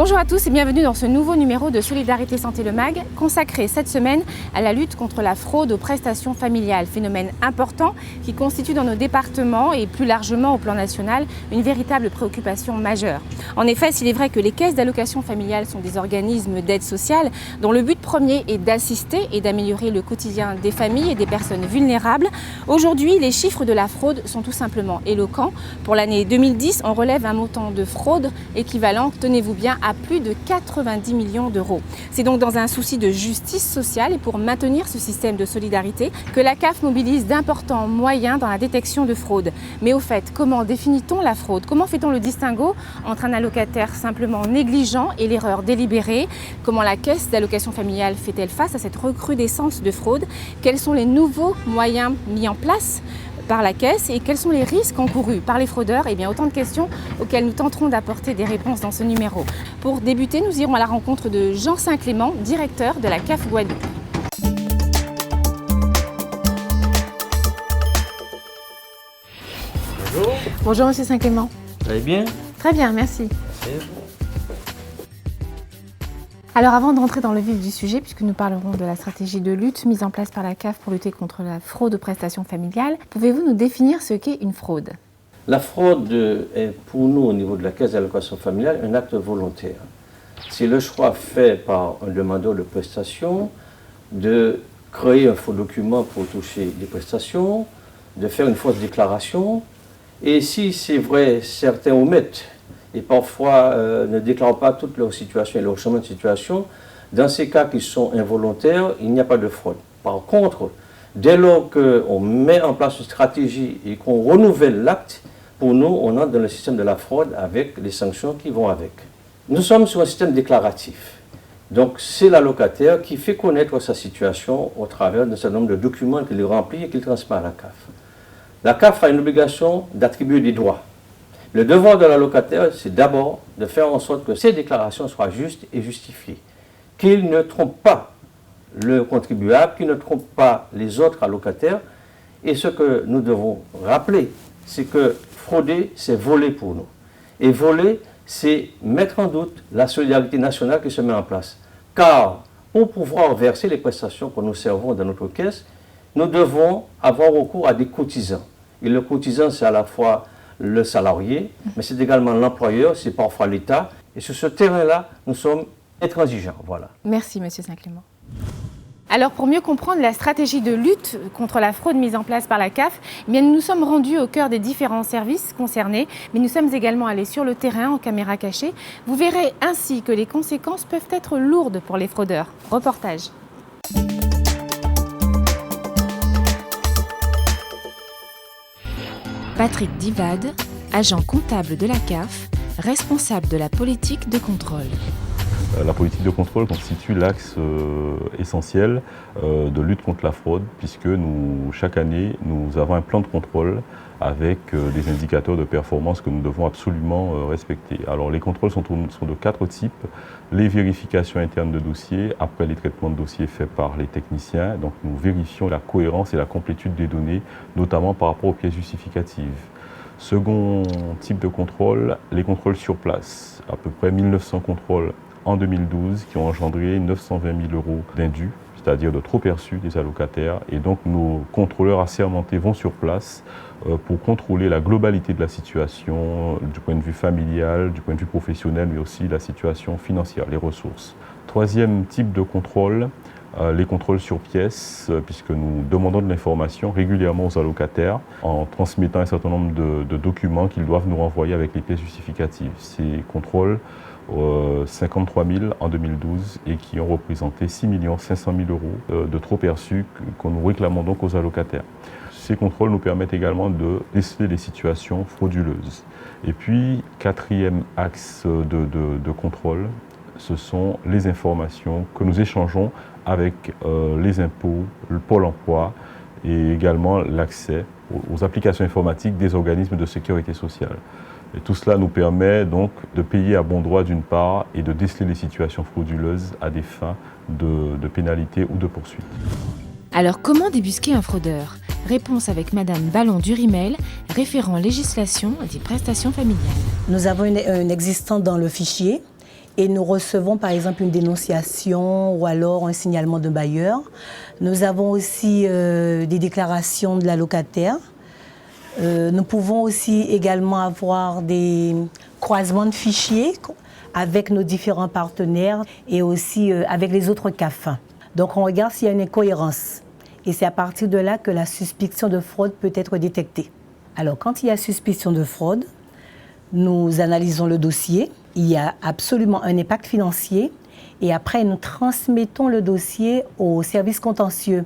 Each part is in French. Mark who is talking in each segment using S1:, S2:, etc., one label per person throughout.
S1: Bonjour à tous et bienvenue dans ce nouveau numéro de Solidarité Santé Le Mag, consacré cette semaine à la lutte contre la fraude aux prestations familiales, phénomène important qui constitue dans nos départements et plus largement au plan national une véritable préoccupation majeure. En effet, s'il est vrai que les caisses d'allocation familiale sont des organismes d'aide sociale dont le but premier est d'assister et d'améliorer le quotidien des familles et des personnes vulnérables, aujourd'hui les chiffres de la fraude sont tout simplement éloquents. Pour l'année 2010, on relève un montant de fraude équivalent, tenez-vous bien, à plus de 90 millions d'euros. C'est donc dans un souci de justice sociale et pour maintenir ce système de solidarité que la CAF mobilise d'importants moyens dans la détection de fraude. Mais au fait, comment définit-on la fraude? Comment fait-on le distinguo entre un allocataire simplement négligent et l'erreur délibérée? Comment la caisse d'allocation familiale fait-elle face à cette recrudescence de fraude? Quels sont les nouveaux moyens mis en place par la caisse et quels sont les risques encourus par les fraudeurs? Eh bien, autant de questions auxquelles nous tenterons d'apporter des réponses dans ce numéro. Pour débuter, nous irons à la rencontre de Jean Saint-Clément, directeur de la CAF Guadeloupe.
S2: Bonjour.
S1: Bonjour Monsieur Saint-Clément.
S2: Vous allez bien?
S1: Très bien, merci.
S2: Merci.
S1: Alors avant de rentrer dans le vif du sujet, puisque nous parlerons de la stratégie de lutte mise en place par la CAF pour lutter contre la fraude aux prestations familiales, pouvez-vous nous définir ce qu'est une fraude?
S2: La fraude est pour nous au niveau de la caisse d'allocation familiale un acte volontaire. C'est le choix fait par un demandeur de prestations de créer un faux document pour toucher des prestations, de faire une fausse déclaration et si c'est vrai, certains omettent et parfois ne déclarent pas toute leur situation et leur chemin de situation. Dans ces cas qui sont involontaires, il n'y a pas de fraude. Par contre, dès lors qu'on met en place une stratégie et qu'on renouvelle l'acte, pour nous, on entre dans le système de la fraude avec les sanctions qui vont avec. Nous sommes sur un système déclaratif. Donc c'est l'allocataire qui fait connaître sa situation au travers d'un certain nombre de documents qu'il remplit et qu'il transmet à la CAF. La CAF a une obligation d'attribuer des droits. Le devoir de l'allocataire, c'est d'abord de faire en sorte que ces déclarations soient justes et justifiées, qu'il ne trompe pas le contribuable, qu'il ne trompe pas les autres allocataires. Et ce que nous devons rappeler, c'est que frauder, c'est voler pour nous. Et voler, c'est mettre en doute la solidarité nationale qui se met en place. Car pour pouvoir verser les prestations que nous servons dans notre caisse, nous devons avoir recours à des cotisants. Et le cotisant, c'est à la fois le salarié, mais c'est également l'employeur, c'est parfois l'État. Et sur ce terrain-là, nous sommes intransigeants. Voilà.
S1: Merci, Monsieur Saint-Clément. Alors, pour mieux comprendre la stratégie de lutte contre la fraude mise en place par la CAF, eh bien, nous nous sommes rendus au cœur des différents services concernés, mais nous sommes également allés sur le terrain en caméra cachée. Vous verrez ainsi que les conséquences peuvent être lourdes pour les fraudeurs. Reportage.
S3: Patrick Divade, agent comptable de la CAF, responsable de la politique de contrôle.
S4: La politique de contrôle constitue l'axe essentiel de lutte contre la fraude, puisque chaque année, nous avons un plan de contrôle avec des indicateurs de performance que nous devons absolument respecter. Alors les contrôles sont de 4 types. Les vérifications internes de dossiers, après les traitements de dossiers faits par les techniciens. Donc nous vérifions la cohérence et la complétude des données, notamment par rapport aux pièces justificatives. Second type de contrôle, les contrôles sur place. À peu près 1900 contrôles en 2012 qui ont engendré 920 000 euros d'indus, c'est-à-dire de trop perçus des allocataires. Et donc nos contrôleurs assermentés vont sur place pour contrôler la globalité de la situation du point de vue familial, du point de vue professionnel, mais aussi la situation financière, les ressources. Troisième type de contrôle, les contrôles sur pièces, puisque nous demandons de l'information régulièrement aux allocataires en transmettant un certain nombre de documents qu'ils doivent nous renvoyer avec les pièces justificatives. Ces contrôles 53 000 en 2012 et qui ont représenté 6 500 000 euros de trop perçus que nous réclamons donc aux allocataires. Ces contrôles nous permettent également de déceler les situations frauduleuses. Et puis, quatrième axe de contrôle, ce sont les informations que nous échangeons avec les impôts, le Pôle emploi et également l'accès aux applications informatiques des organismes de sécurité sociale. Et tout cela nous permet donc de payer à bon droit d'une part et de déceler les situations frauduleuses à des fins de pénalité ou de poursuite.
S3: Alors comment débusquer un fraudeur? Réponse avec Madame Ballon-Durimel, référent législation des prestations familiales.
S5: Nous avons une existante dans le fichier et nous recevons par exemple une dénonciation ou alors un signalement de bailleur. Nous avons aussi des déclarations de la locataire. Nous pouvons aussi également avoir des croisements de fichiers avec nos différents partenaires et aussi avec les autres CAF. Donc on regarde s'il y a une incohérence. Et c'est à partir de là que la suspicion de fraude peut être détectée. Alors quand il y a suspicion de fraude, nous analysons le dossier. Il y a absolument un impact financier. Et après, nous transmettons le dossier au service contentieux.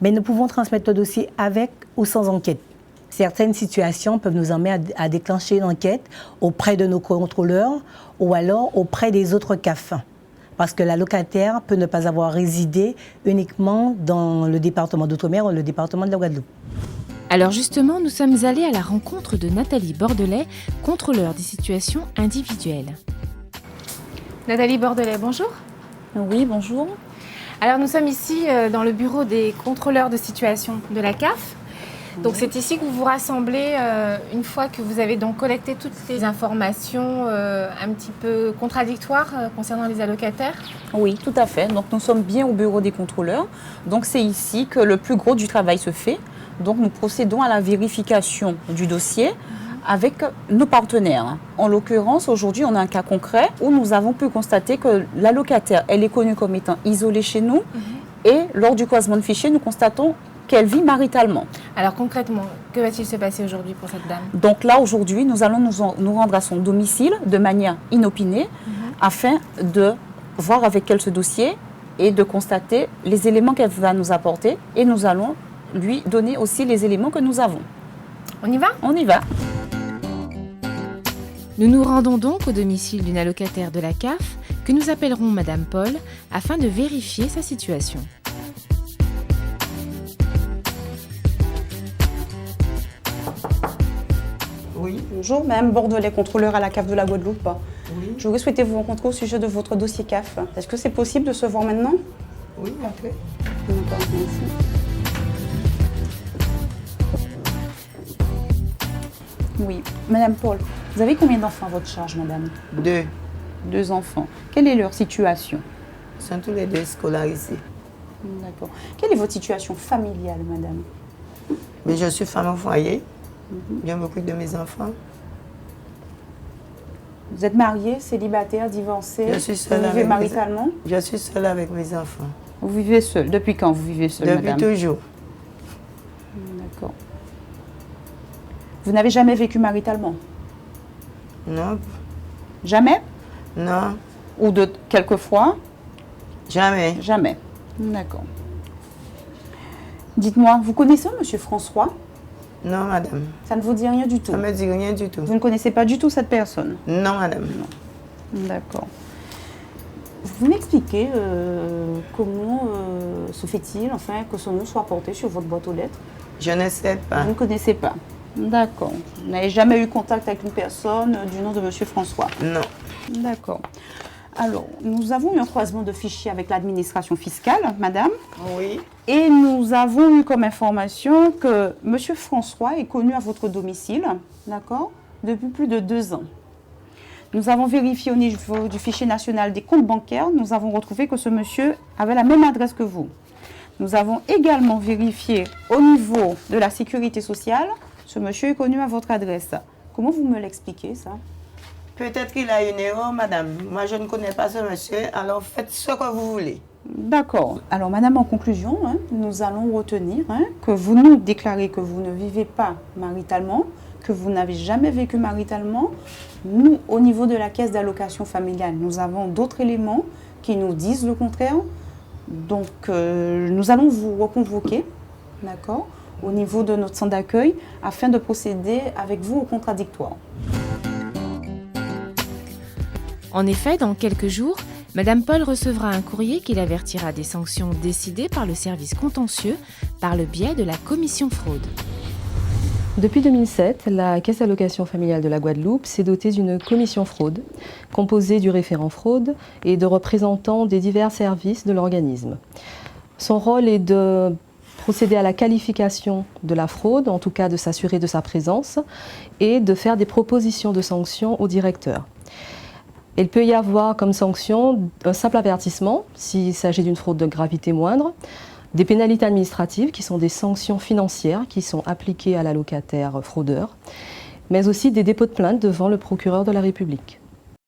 S5: Mais nous pouvons transmettre le dossier avec ou sans enquête. Certaines situations peuvent nous emmener à déclencher une enquête auprès de nos contrôleurs ou alors auprès des autres CAF. Parce que la locataire peut ne pas avoir résidé uniquement dans le département d'Outre-mer ou le département de la Guadeloupe.
S3: Alors justement, nous sommes allés à la rencontre de Nathalie Bordelais, contrôleur des situations individuelles.
S1: Nathalie Bordelais, bonjour.
S6: Oui, bonjour.
S1: Alors nous sommes ici dans le bureau des contrôleurs de situation de la CAF. Donc c'est ici que vous vous rassemblez une fois que vous avez donc collecté toutes les informations un petit peu contradictoires concernant les allocataires.
S6: Oui, tout à fait. Donc nous sommes bien au bureau des contrôleurs. Donc c'est ici que le plus gros du travail se fait. Donc nous procédons à la vérification du dossier avec nos partenaires. En l'occurrence, aujourd'hui, on a un cas concret où nous avons pu constater que la locataire, elle est connue comme étant isolée chez nous. Et lors du croisement de fichiers, nous constatons qu'elle vit maritalement.
S1: Alors concrètement, que va-t-il se passer aujourd'hui pour cette dame?
S6: Donc là, aujourd'hui, nous allons nous rendre à son domicile de manière inopinée afin de voir avec elle ce dossier et de constater les éléments qu'elle va nous apporter. Et nous allons lui donner aussi les éléments que nous avons.
S1: On y va?
S6: On y va.
S3: Nous nous rendons donc au domicile d'une allocataire de la CAF, que nous appellerons Madame Paul, afin de vérifier sa situation.
S7: Oui.
S8: Bonjour, Madame Bordelais, contrôleur à la CAF de la Guadeloupe.
S7: Oui.
S8: J'aurais souhaité vous rencontrer au sujet de votre dossier CAF. Est-ce que c'est possible de se voir maintenant?
S7: Oui, après.
S8: D'accord, merci. Oui. Madame Paul, vous avez combien d'enfants à votre charge, madame?
S7: 2.
S8: 2 enfants. Quelle est leur situation?
S7: Ils sont tous les 2 scolarisés.
S8: D'accord. Quelle est votre situation familiale, madame?
S7: Mais je suis femme au foyer. Je m'occupe de mes enfants.
S8: Vous êtes mariée, célibataire, divorcée?
S7: Je suis seule
S8: Vous vivez
S7: avec
S8: maritalement?
S7: Je suis seule avec mes enfants.
S8: Vous vivez seule. Depuis quand vous vivez seule,
S7: Depuis
S8: madame?
S7: toujours.
S8: D'accord. Vous n'avez jamais vécu maritalement?
S7: Non.
S8: Jamais?
S7: Non.
S8: Ou de quelques fois?
S7: Jamais.
S8: Jamais. D'accord. Dites-moi, vous connaissez M. François?
S7: Non, madame.
S8: Ça ne vous dit rien du tout?
S7: Ça ne me dit rien du tout.
S8: Vous ne connaissez pas du tout cette personne?
S7: Non, madame.
S8: D'accord. Vous m'expliquez comment se fait-il, enfin, que son nom soit porté sur votre boîte aux lettres?
S7: Je ne sais pas.
S8: Vous ne connaissez pas? D'accord. Vous n'avez jamais eu contact avec une personne du nom de M. François?
S7: Non.
S8: D'accord. Alors, nous avons eu un croisement de fichiers avec l'administration fiscale, madame.
S7: Oui.
S8: Et nous avons eu comme information que M. François est connu à votre domicile, d'accord, depuis plus de 2 ans. Nous avons vérifié au niveau du fichier national des comptes bancaires. Nous avons retrouvé que ce monsieur avait la même adresse que vous. Nous avons également vérifié au niveau de la sécurité sociale. Ce monsieur est connu à votre adresse. Comment vous me l'expliquez, ça?
S7: Peut-être qu'il a une erreur, madame. Moi, je ne connais pas ce monsieur, alors faites ce que vous voulez.
S8: D'accord. Alors, madame, en conclusion, nous allons retenir que vous nous déclarez que vous ne vivez pas maritalement, que vous n'avez jamais vécu maritalement. Nous, au niveau de la caisse d'allocation familiale, nous avons d'autres éléments qui nous disent le contraire. Donc, nous allons vous reconvoquer, d'accord, au niveau de notre centre d'accueil, afin de procéder avec vous au contradictoire.
S3: En effet, dans quelques jours, Madame Paul recevra un courrier qui l'avertira des sanctions décidées par le service contentieux par le biais de la commission fraude.
S9: Depuis 2007, la Caisse d'allocation familiale de la Guadeloupe s'est dotée d'une commission fraude, composée du référent fraude et de représentants des divers services de l'organisme. Son rôle est de procéder à la qualification de la fraude, en tout cas de s'assurer de sa présence, et de faire des propositions de sanctions au directeur. Il peut y avoir comme sanction un simple avertissement s'il s'agit d'une fraude de gravité moindre, des pénalités administratives qui sont des sanctions financières qui sont appliquées à l'allocataire fraudeur, mais aussi des dépôts de plainte devant le procureur de la République.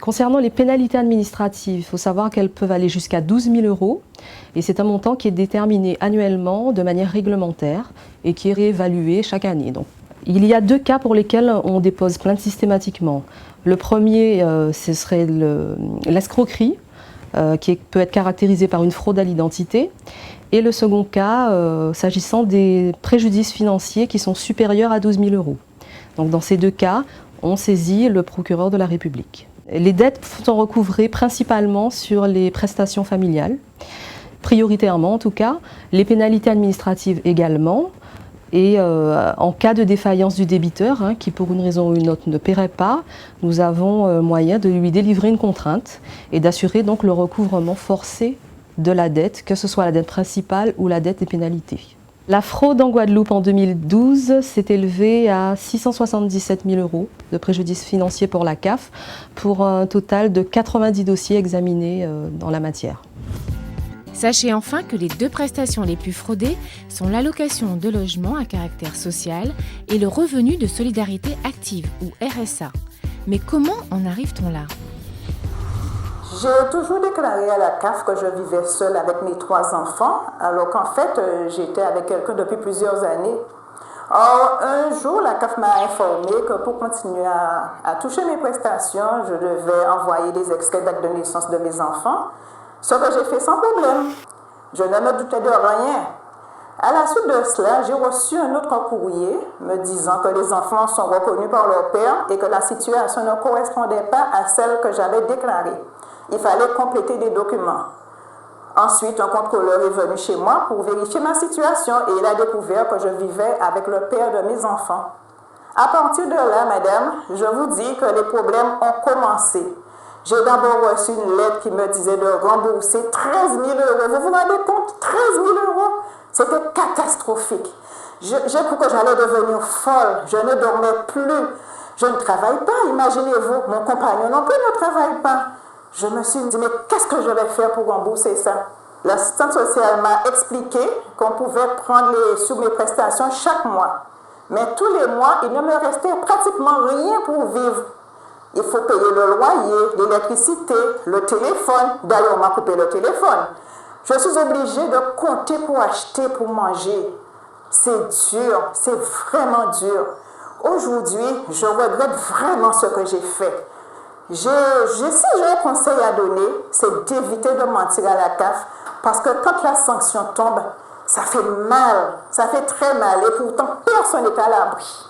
S9: Concernant les pénalités administratives, il faut savoir qu'elles peuvent aller jusqu'à 12 000 € et c'est un montant qui est déterminé annuellement de manière réglementaire et qui est réévalué chaque année. Donc, il y a 2 cas pour lesquels on dépose plainte systématiquement. Le premier, ce serait l'escroquerie, qui peut être caractérisée par une fraude à l'identité. Et le second cas, s'agissant des préjudices financiers qui sont supérieurs à 12 000 €. Donc dans ces 2 cas, on saisit le procureur de la République. Les dettes sont recouvrées principalement sur les prestations familiales, prioritairement en tout cas, les pénalités administratives également, et en cas de défaillance du débiteur, qui pour une raison ou une autre ne paierait pas, nous avons moyen de lui délivrer une contrainte et d'assurer donc le recouvrement forcé de la dette, que ce soit la dette principale ou la dette des pénalités. La fraude en Guadeloupe en 2012 s'est élevée à 677 000 € de préjudice financier pour la CAF, pour un total de 90 dossiers examinés dans la matière.
S3: Sachez enfin que les 2 prestations les plus fraudées sont l'allocation de logement à caractère social et le revenu de solidarité active ou RSA. Mais comment en arrive-t-on là ?
S10: J'ai toujours déclaré à la CAF que je vivais seule avec mes 3 enfants, alors qu'en fait, j'étais avec quelqu'un depuis plusieurs années. Or, un jour, la CAF m'a informé que pour continuer à toucher mes prestations, je devais envoyer des extraits d'actes de naissance de mes enfants, ce que j'ai fait sans problème. Je ne me doutais de rien. À la suite de cela, j'ai reçu un autre courrier me disant que les enfants sont reconnus par leur père et que la situation ne correspondait pas à celle que j'avais déclarée. Il fallait compléter des documents. Ensuite, un contrôleur est venu chez moi pour vérifier ma situation et il a découvert que je vivais avec le père de mes enfants. À partir de là, madame, je vous dis que les problèmes ont commencé. J'ai d'abord reçu une lettre qui me disait de rembourser 13 000 €. Vous vous rendez compte? 13 000 €? C'était catastrophique. J'ai cru que j'allais devenir folle. Je ne dormais plus. Je ne travaille pas, imaginez-vous. Mon compagnon non plus ne travaille pas. Je me suis dit, mais qu'est-ce que je vais faire pour rembourser ça? L'assistante sociale m'a expliqué qu'on pouvait prendre sous mes prestations chaque mois. Mais tous les mois, il ne me restait pratiquement rien pour vivre. Il faut payer le loyer, l'électricité, le téléphone. D'ailleurs, on m'a coupé le téléphone. Je suis obligée de compter pour acheter, pour manger. C'est dur, c'est vraiment dur. Aujourd'hui, je regrette vraiment ce que j'ai fait. Si j'ai un conseil à donner, c'est d'éviter de mentir à la CAF, parce que quand la sanction tombe, ça fait mal, ça fait très mal, et pourtant personne n'est à l'abri.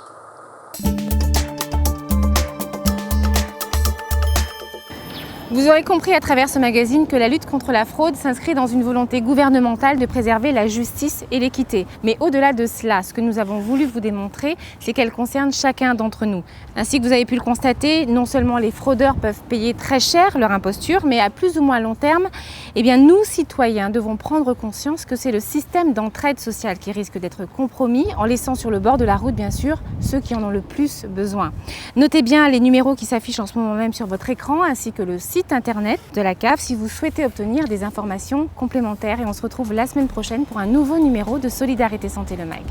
S1: Vous aurez compris à travers ce magazine que la lutte contre la fraude s'inscrit dans une volonté gouvernementale de préserver la justice et l'équité. Mais au-delà de cela, ce que nous avons voulu vous démontrer, c'est qu'elle concerne chacun d'entre nous. Ainsi que vous avez pu le constater, non seulement les fraudeurs peuvent payer très cher leur imposture, mais à plus ou moins long terme, nous, citoyens, devons prendre conscience que c'est le système d'entraide sociale qui risque d'être compromis, en laissant sur le bord de la route, bien sûr, ceux qui en ont le plus besoin. Notez bien les numéros qui s'affichent en ce moment même sur votre écran, ainsi que le site internet de la CAF si vous souhaitez obtenir des informations complémentaires. Et on se retrouve la semaine prochaine pour un nouveau numéro de Solidarité Santé le MAG.